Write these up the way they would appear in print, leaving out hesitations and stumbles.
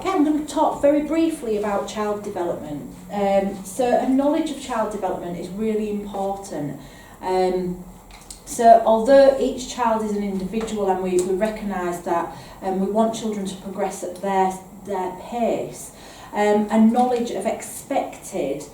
Okay, I'm going to talk very briefly about child development. So a knowledge of child development is really important. So although each child is an individual and we recognise that we want children to progress at their pace, a knowledge of expected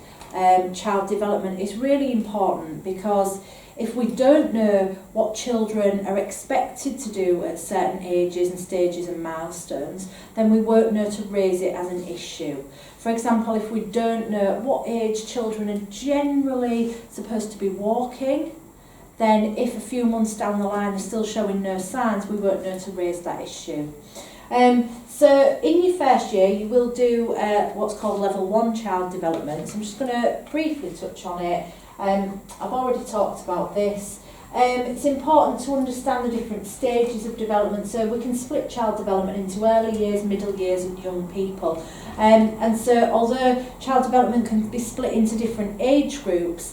child development is really important, because if we don't know what children are expected to do at certain ages and stages and milestones, then we won't know to raise it as an issue. For example, if we don't know what age children are generally supposed to be walking, then if a few months down the line they're still showing no signs, we won't know to raise that issue. So in your first year you will do what's called level 1 child development. So I'm just going to briefly touch on it. I've already talked about this. It's important to understand the different stages of development, so we can split child development into early years, middle years and young people. And so although child development can be split into different age groups,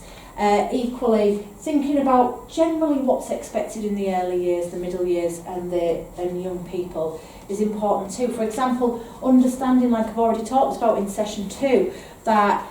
equally thinking about generally what's expected in the early years, the middle years and young people is important too. For example, understanding, like I've already talked about in session 2, that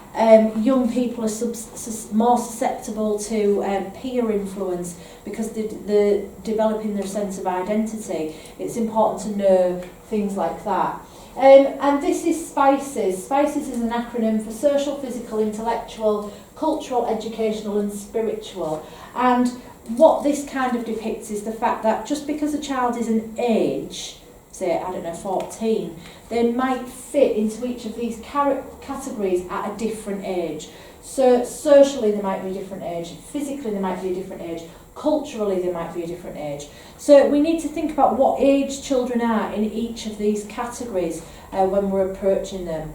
young people are more susceptible to peer influence because they're developing their sense of identity. It's important to know things like that. And this is SPICES. SPICES is an acronym for social, physical, intellectual, cultural, educational and spiritual. And what this kind of depicts is the fact that just because a child is an age, say, 14, they might fit into each of these categories at a different age. So socially they might be a different age, physically they might be a different age, culturally they might be a different age. So we need to think about what age children are in each of these categories when we're approaching them.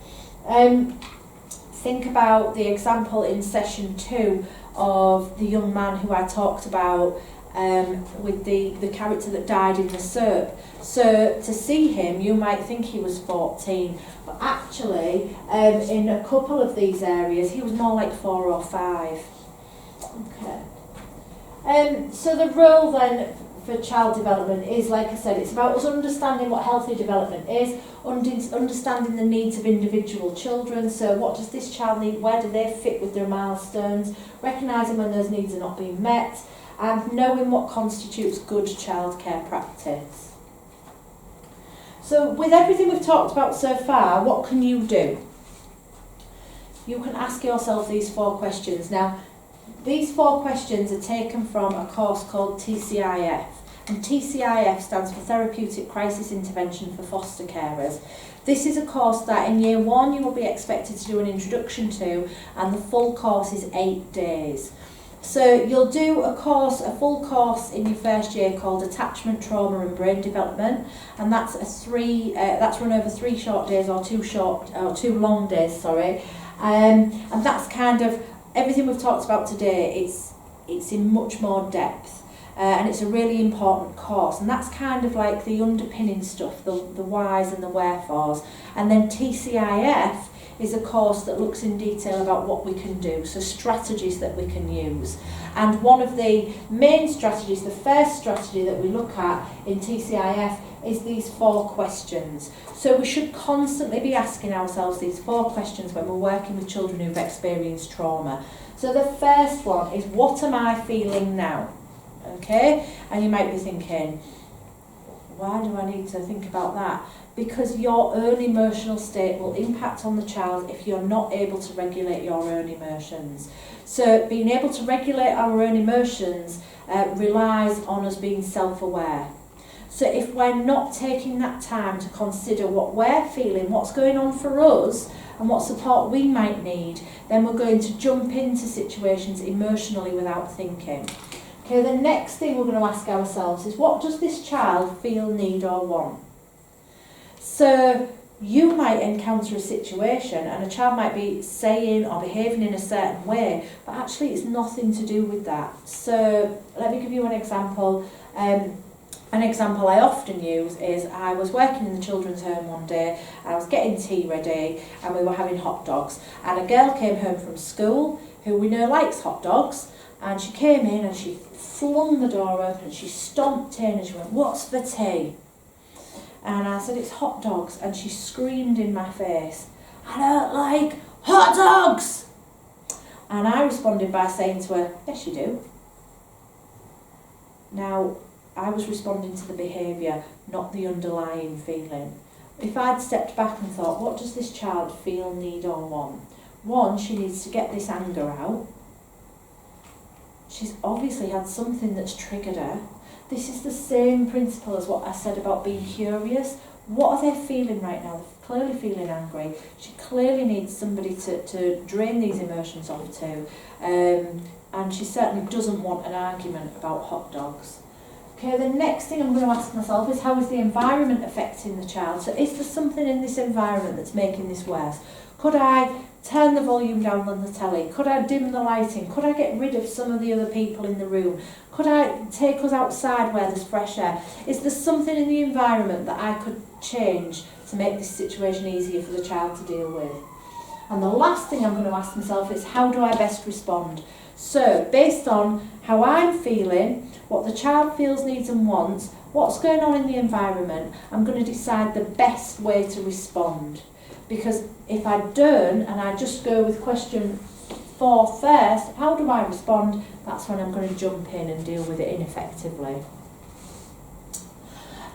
Think about the example in session 2 of the young man who I talked about with the character that died in the soap. So to see him, you might think he was 14, but actually in a couple of these areas he was more like 4 or 5. Okay. So the role then for child development is, like I said, it's about us understanding what healthy development is, understanding the needs of individual children. So what does this child need, where do they fit with their milestones, recognising when those needs are not being met, and knowing what constitutes good childcare practice. So with everything we've talked about so far, what can you do? You can ask yourself these 4 questions. Now, these 4 questions are taken from a course called TCIF, and TCIF stands for Therapeutic Crisis Intervention for Foster Carers. This is a course that in year 1 you will be expected to do an introduction to, and the full course is 8 days. So you'll do a full course in your first year called Attachment, Trauma and Brain Development, and that's that's run over 3 short days or 2 long days, sorry. And that's kind of everything we've talked about today. It's in much more depth, and it's a really important course, and that's kind of like the underpinning stuff, the whys and the wherefores. And then TCIF is a course that looks in detail about what we can do, so strategies that we can use. And one of the main strategies, the first strategy that we look at in TCIF, is these 4 questions. So we should constantly be asking ourselves these 4 questions when we're working with children who've experienced trauma. So the first one is, what am I feeling now? Okay, and you might be thinking, why do I need to think about that? Because your own emotional state will impact on the child if you're not able to regulate your own emotions. So being able to regulate our own emotions relies on us being self-aware. So if we're not taking that time to consider what we're feeling, what's going on for us, and what support we might need, then we're going to jump into situations emotionally without thinking. Okay, the next thing we're going to ask ourselves is, what does this child feel, need or want? So you might encounter a situation and a child might be saying or behaving in a certain way, but actually it's nothing to do with that. So let me give you an example. An example I often use is, I was working in the children's home one day, I was getting tea ready and we were having hot dogs, and a girl came home from school who we know likes hot dogs, and she came in and she flung the door open and she stomped in and she went, "What's for tea?" And I said, it's hot dogs. And she screamed in my face, I don't like hot dogs. And I responded by saying to her, yes you do. Now, I was responding to the behaviour, not the underlying feeling. If I'd stepped back and thought, what does this child feel, need or want? One, she needs to get this anger out. She's obviously had something that's triggered her. This is the same principle as what I said about being curious. What are they feeling right now? They're clearly feeling angry. She clearly needs somebody to drain these emotions off to. And she certainly doesn't want an argument about hot dogs. Okay, the next thing I'm going to ask myself is, how is the environment affecting the child? So is there something in this environment that's making this worse? Could I turn the volume down on the telly? Could I dim the lighting? Could I get rid of some of the other people in the room? Could I take us outside where there's fresh air? Is there something in the environment that I could change to make this situation easier for the child to deal with? And the last thing I'm going to ask myself is, how do I best respond? So, based on how I'm feeling, what the child feels, needs and wants, what's going on in the environment, I'm going to decide the best way to respond. Because if I don't, and I just go with question 4 first, how do I respond? That's when I'm going to jump in and deal with it ineffectively.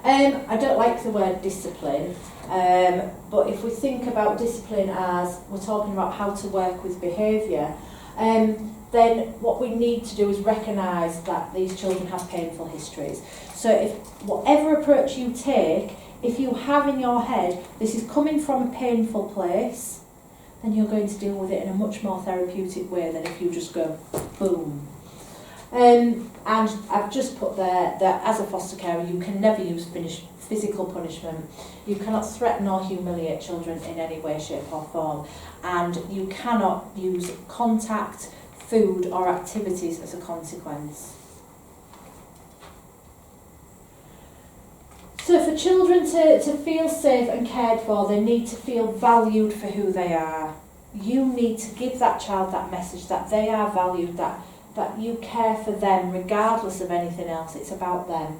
I don't like the word discipline, but if we think about discipline as we're talking about how to work with behaviour, then what we need to do is recognise that these children have painful histories. So if whatever approach you take, if you have in your head, this is coming from a painful place, then you're going to deal with it in a much more therapeutic way than if you just go, boom. And I've just put there that as a foster carer, you can never use physical punishment. You cannot threaten or humiliate children in any way, shape or form. And you cannot use contact, food or activities as a consequence. So for children to feel safe and cared for, they need to feel valued for who they are. You need to give that child that message that they are valued, that you care for them regardless of anything else. It's about them.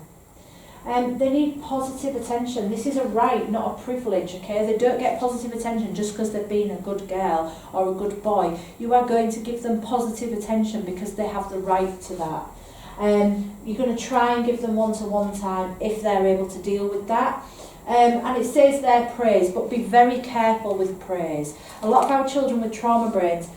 They need positive attention. This is a right, not a privilege, okay? They don't get positive attention just because they've been a good girl or a good boy. You are going to give them positive attention because they have the right to that. You're going to try and give them one-to-one time if they're able to deal with that. And it says there praise, but be very careful with praise. A lot of our children with trauma brains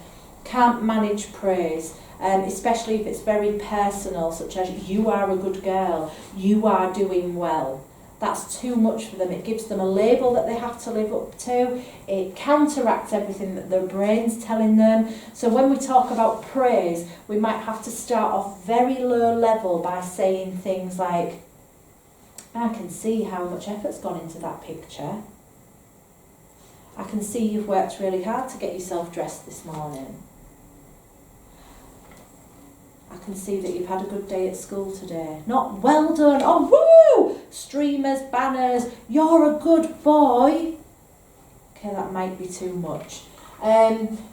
can't manage praise. Especially if it's very personal, such as you are a good girl, you are doing well. That's too much for them. It gives them a label that they have to live up to. It counteracts everything that their brain's telling them. So when we talk about praise, we might have to start off very low level by saying things like, I can see how much effort's gone into that picture. I can see you've worked really hard to get yourself dressed this morning. I can see that you've had a good day at school today. Not well done, oh woo, streamers, banners, you're a good boy. Okay, that might be too much.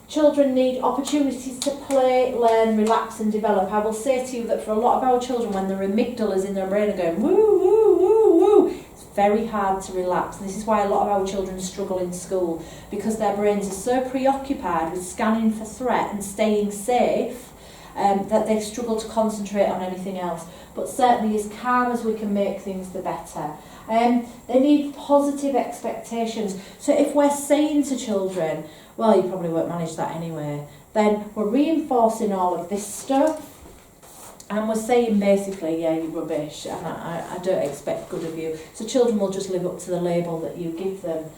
Children need opportunities to play, learn, relax and develop. I will say to you that for a lot of our children, when their amygdalas in their brain are going woo, woo, woo, woo, it's very hard to relax. And this is why a lot of our children struggle in school, because their brains are so preoccupied with scanning for threat and staying safe that they struggle to concentrate on anything else. But certainly as calm as we can make things, the better. They need positive expectations. So if we're saying to children, well, you probably won't manage that anyway, then we're reinforcing all of this stuff, and we're saying basically, yeah, you're rubbish, and I don't expect good of you. So children will just live up to the label that you give them.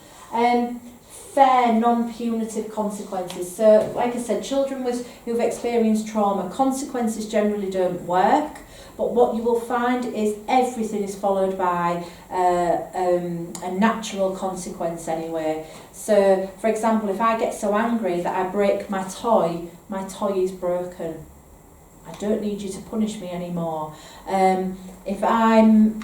Fair, non-punitive consequences. So, like I said, children who've experienced trauma, consequences generally don't work, but what you will find is everything is followed by a natural consequence anyway. So, for example, if I get so angry that I break my toy is broken. I don't need you to punish me anymore. If I'm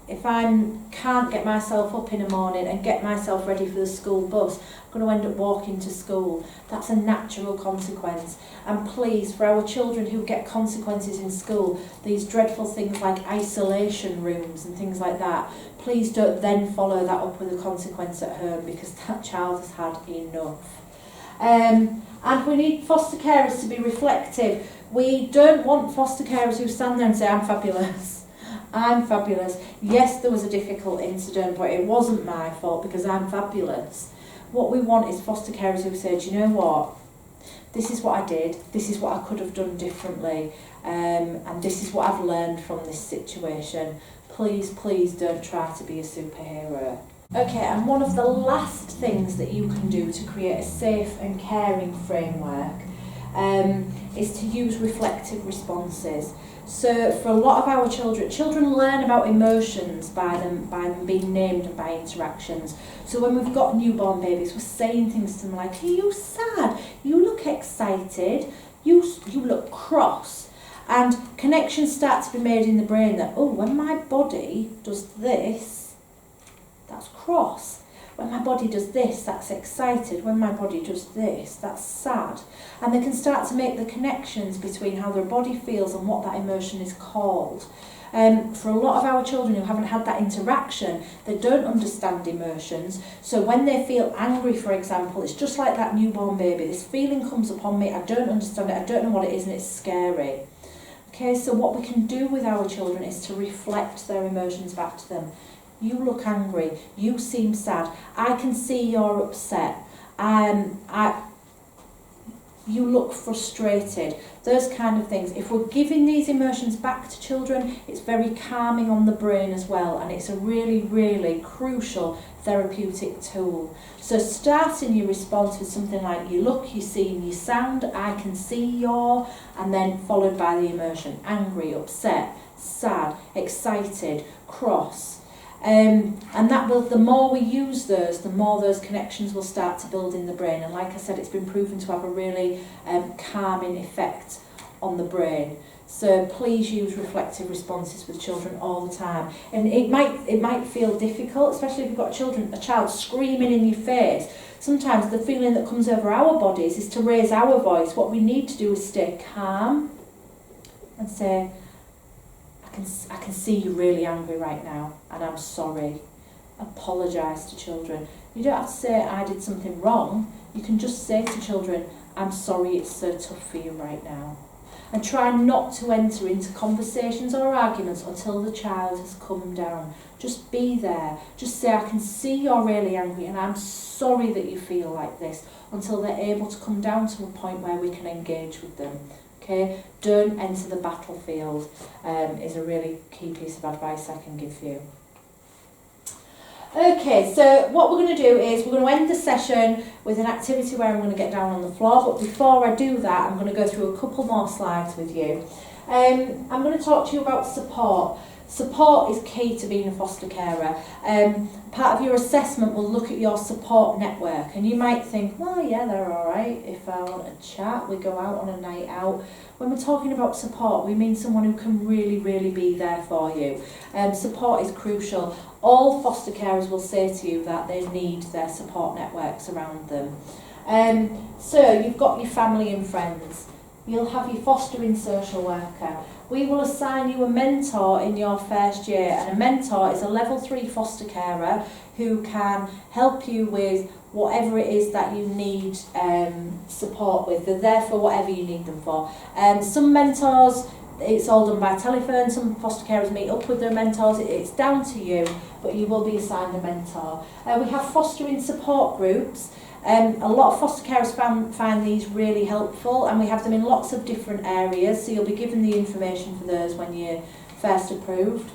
can't get myself up in the morning and get myself ready for the school bus, I'm going to end up walking to school. That's a natural consequence. And please, for our children who get consequences in school, these dreadful things like isolation rooms and things like that, please don't then follow that up with a consequence at home, because that child has had enough. And we need foster carers to be reflective. We don't want foster carers who stand there and say, I'm fabulous. I'm fabulous. Yes, there was a difficult incident, but it wasn't my fault because I'm fabulous. What we want is foster carers who say, do you know what? This is what I did. This is what I could have done differently. And this is what I've learned from this situation. Please, please don't try to be a superhero. Okay, and one of the last things that you can do to create a safe and caring framework is to use reflective responses. So for a lot of our children learn about emotions by them being named and by interactions. So when we've got newborn babies, we're saying things to them like, are you sad? You look excited. You look cross. And connections start to be made in the brain that, oh, when my body does this, that's cross. When my body does this, that's excited. When my body does this, that's sad. And they can start to make the connections between how their body feels and what that emotion is called. For a lot of our children who haven't had that interaction, they don't understand emotions. So when they feel angry, for example, it's just like that newborn baby. This feeling comes upon me, I don't understand it, I don't know what it is, and it's scary. Okay, so what we can do with our children is to reflect their emotions back to them. You look angry, you seem sad, I can see you're upset, you look frustrated, those kind of things. If we're giving these emotions back to children, it's very calming on the brain as well, and it's a really, really crucial therapeutic tool. So starting your response with something like you look, you see, you sound, I can see you're, and then followed by the emotion, angry, upset, sad, excited, cross. And that will, the more we use those, the more those connections will start to build in the brain. And like I said, it's been proven to have a really calming effect on the brain. So please use reflective responses with children all the time. And it might feel difficult, especially if you've got a child screaming in your face. Sometimes the feeling that comes over our bodies is to raise our voice. What we need to do is stay calm and say, I can see you're really angry right now, and I'm sorry. Apologise to children. You don't have to say, I did something wrong. You can just say to children, I'm sorry it's so tough for you right now. And try not to enter into conversations or arguments until the child has calmed down. Just be there. Just say, I can see you're really angry, and I'm sorry that you feel like this, until they're able to come down to a point where we can engage with them. Okay, don't enter the battlefield is a really key piece of advice I can give you. Okay, so what we're going to do is we're going to end the session with an activity where I'm going to get down on the floor, but before I do that, I'm going to go through a couple more slides with you. I'm going to talk to you about support. Support is key to being a foster carer. Part of your assessment will look at your support network, and you might think, well, yeah, they're all right. If I want to chat, we go out on a night out. When we're talking about support, we mean someone who can really, really be there for you. Support is crucial. All foster carers will say to you that they need their support networks around them. So you've got your family and friends. You'll have your fostering social worker. We will assign you a mentor in your first year, and a mentor is a level 3 foster carer who can help you with whatever it is that you need support with. They're there for whatever you need them for. Some mentors, it's all done by telephone. Some foster carers meet up with their mentors. It's down to you, but you will be assigned a mentor. We have fostering support groups. A lot of foster carers find these really helpful, and we have them in lots of different areas, so you'll be given the information for those when you're first approved.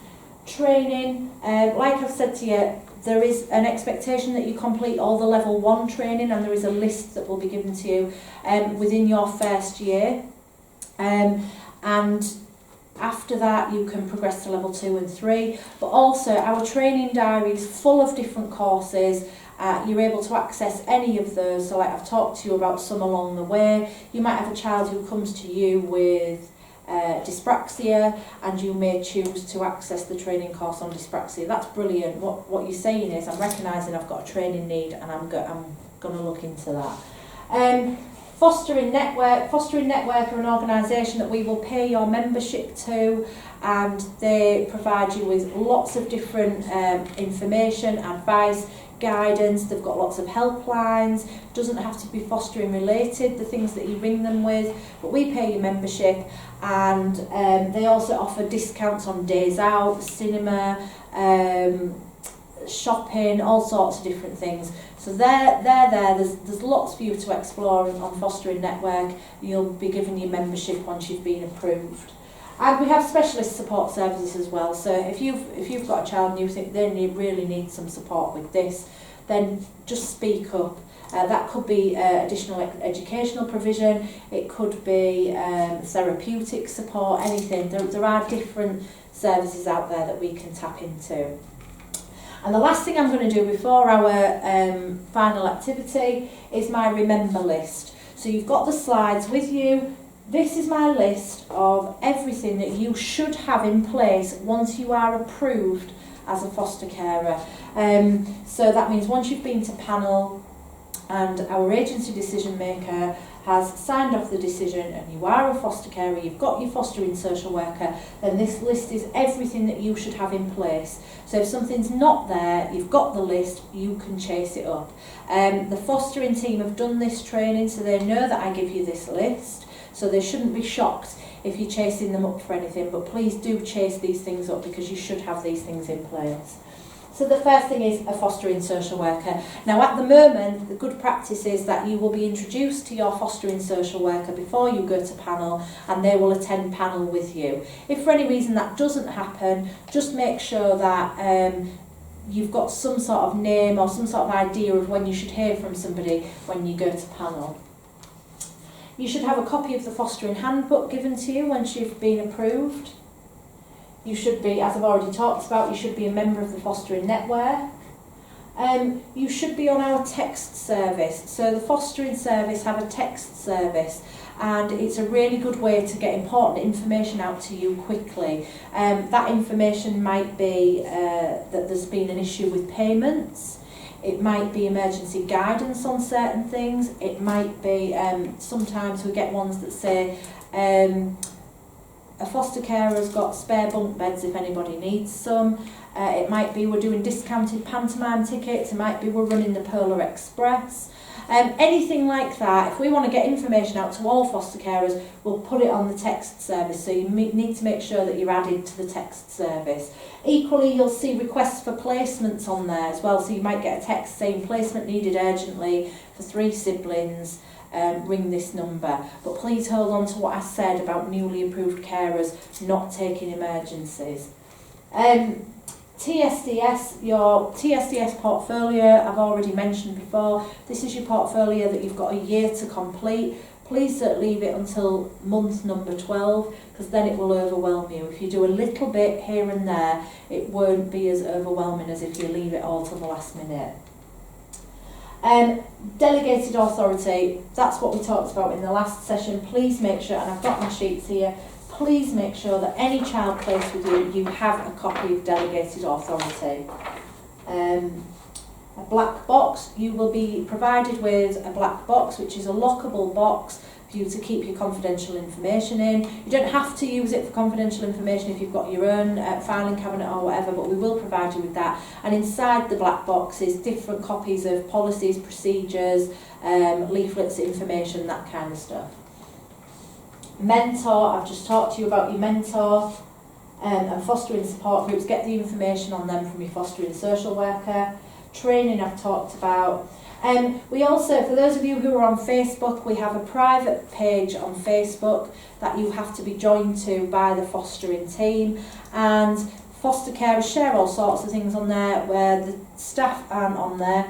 Training, like I've said to you, there is an expectation that you complete all the level 1 training, and there is a list that will be given to you within your first year. And after that you can progress to level 2 and 3, but also our training diary is full of different courses. You're able to access any of those, so like I've talked to you about some along the way. You might have a child who comes to you with dyspraxia, and you may choose to access the training course on dyspraxia. That's brilliant. What you're saying is, I'm recognising I've got a training need, and I'm going to look into that. Fostering Network are an organisation that we will pay your membership to, and they provide you with lots of different information, advice, guidance. They've got lots of helplines. Doesn't have to be fostering related, the things that you ring them with, but we pay your membership, and they also offer discounts on days out, cinema, shopping, all sorts of different things. So they're there. There's lots for you to explore on Fostering Network. You'll be given your membership once you've been approved. And we have specialist support services as well. So if you've got a child and you think they really need some support with this, then just speak up. That could be additional educational provision. It could be therapeutic support. Anything. There are different services out there that we can tap into. And the last thing I'm going to do before our final activity is my remember list. So you've got the slides with you. This is my list of everything that you should have in place once you are approved as a foster carer. So that means once you've been to panel and our agency decision maker has signed off the decision and you are a foster carer, you've got your fostering social worker, then this list is everything that you should have in place. So if something's not there, you've got the list, you can chase it up. The fostering team have done this training, so they know that I give you this list, so they shouldn't be shocked if you're chasing them up for anything, but please do chase these things up because you should have these things in place. So the first thing is a fostering social worker. Now at the moment, the good practice is that you will be introduced to your fostering social worker before you go to panel, and they will attend panel with you. If for any reason that doesn't happen, just make sure that you've got some sort of name or some sort of idea of when you should hear from somebody when you go to panel. You should have a copy of the fostering handbook given to you once you've been approved. You should be, as I've already talked about, you should be a member of the Fostering Network. You should be on our text service. So the fostering service have a text service, and it's a really good way to get important information out to you quickly. That information might be that there's been an issue with payments. It might be emergency guidance on certain things. It might be, sometimes we get ones that say, a foster carer has got spare bunk beds if anybody needs some. It might be we're doing discounted pantomime tickets. It might be we're running the Polar Express. Anything like that. If we want to get information out to all foster carers, we'll put it on the text service. So you need to make sure that you're added to the text service. Equally, you'll see requests for placements on there as well. So you might get a text saying placement needed urgently for 3 siblings. Ring this number, but please hold on to what I said about newly approved carers not taking emergencies. TSDS, your TSDS portfolio, I've already mentioned before. This is your portfolio that you've got a year to complete. Please don't leave it until month number 12, because then it will overwhelm you. If you do a little bit here and there, it won't be as overwhelming as if you leave it all till the last minute. Delegated authority, that's what we talked about in the last session. Please make sure, and I've got my sheets here, please make sure that any child placed with you, you have a copy of delegated authority. A black box, you will be provided with a black box, which is a lockable box for you to keep your confidential information in. You don't have to use it for confidential information if you've got your own filing cabinet or whatever, but we will provide you with that. And inside the black box is different copies of policies, procedures, leaflets, information, that kind of stuff. Mentor, I've just talked to you about your mentor, and fostering support groups. Get the information on them from your fostering social worker. Training I've talked about. We also, for those of you who are on Facebook, we have a private page on Facebook that you have to be joined to by the fostering team, and foster carers share all sorts of things on there where the staff aren't on there.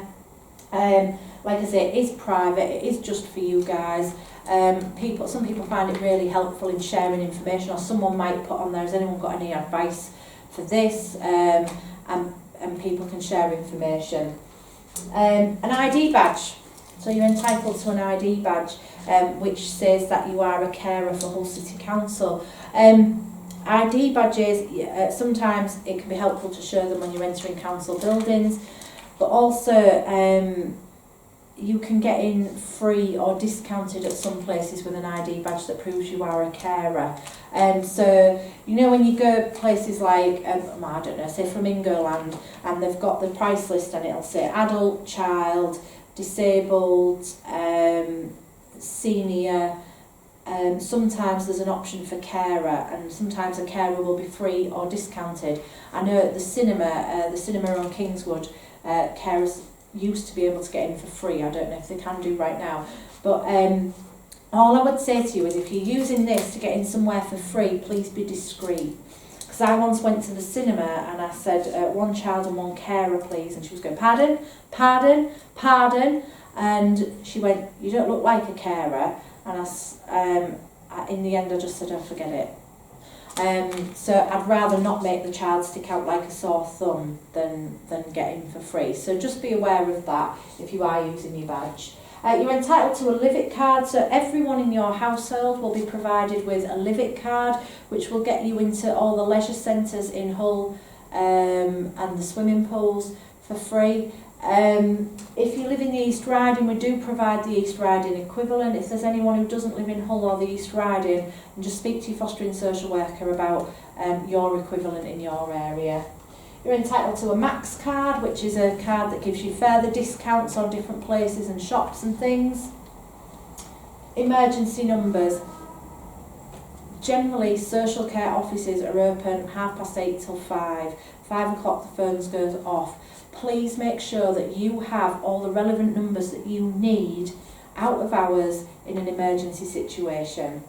Like I say, it is private, it is just for you guys. Some people find it really helpful in sharing information, or someone might put on there, has anyone got any advice for this? And people can share information. An ID badge. So So you're entitled to an ID badge which says that you are a carer for Hull City Council. ID badges, sometimes it can be helpful to show them when you're entering council buildings, but also you can get in free or discounted at some places with an ID badge that proves you are a carer. So, you know, when you go places like, I don't know, say Flamingoland, and they've got the price list and it'll say adult, child, disabled, senior, sometimes there's an option for carer, and sometimes a carer will be free or discounted. I know at the cinema on Kingswood, carers used to be able to get in for free. I don't know if they can do right now, but all I would say to you is if you're using this to get in somewhere for free, please be discreet. Because I once went to the cinema and I said, one child and one carer please, and she was going, pardon, pardon, pardon, and she went, you don't look like a carer, and in the end I just said, oh, forget it. So I'd rather not make the child stick out like a sore thumb than get in for free. So just be aware of that if you are using your badge. You're entitled to a Live It card, so everyone in your household will be provided with a Live It card, which will get you into all the leisure centres in Hull and the swimming pools for free. If you live in the East Riding, we do provide the East Riding equivalent. If there's anyone who doesn't live in Hull or the East Riding, just speak to your fostering social worker about your equivalent in your area. You're entitled to a Max card, which is a card that gives you further discounts on different places and shops and things. Emergency numbers. Generally, social care offices are open 8:30 till 5. 5 o'clock the phones goes off. Please make sure that you have all the relevant numbers that you need out of hours in an emergency situation.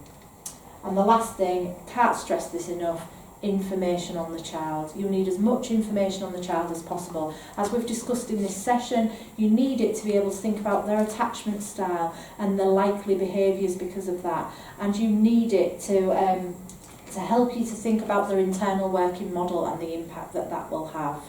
And the last thing, can't stress this enough, information on the child. You need as much information on the child as possible. As we've discussed in this session, you need it to be able to think about their attachment style and their likely behaviours because of that. And you need it to help you to think about their internal working model and the impact that that will have.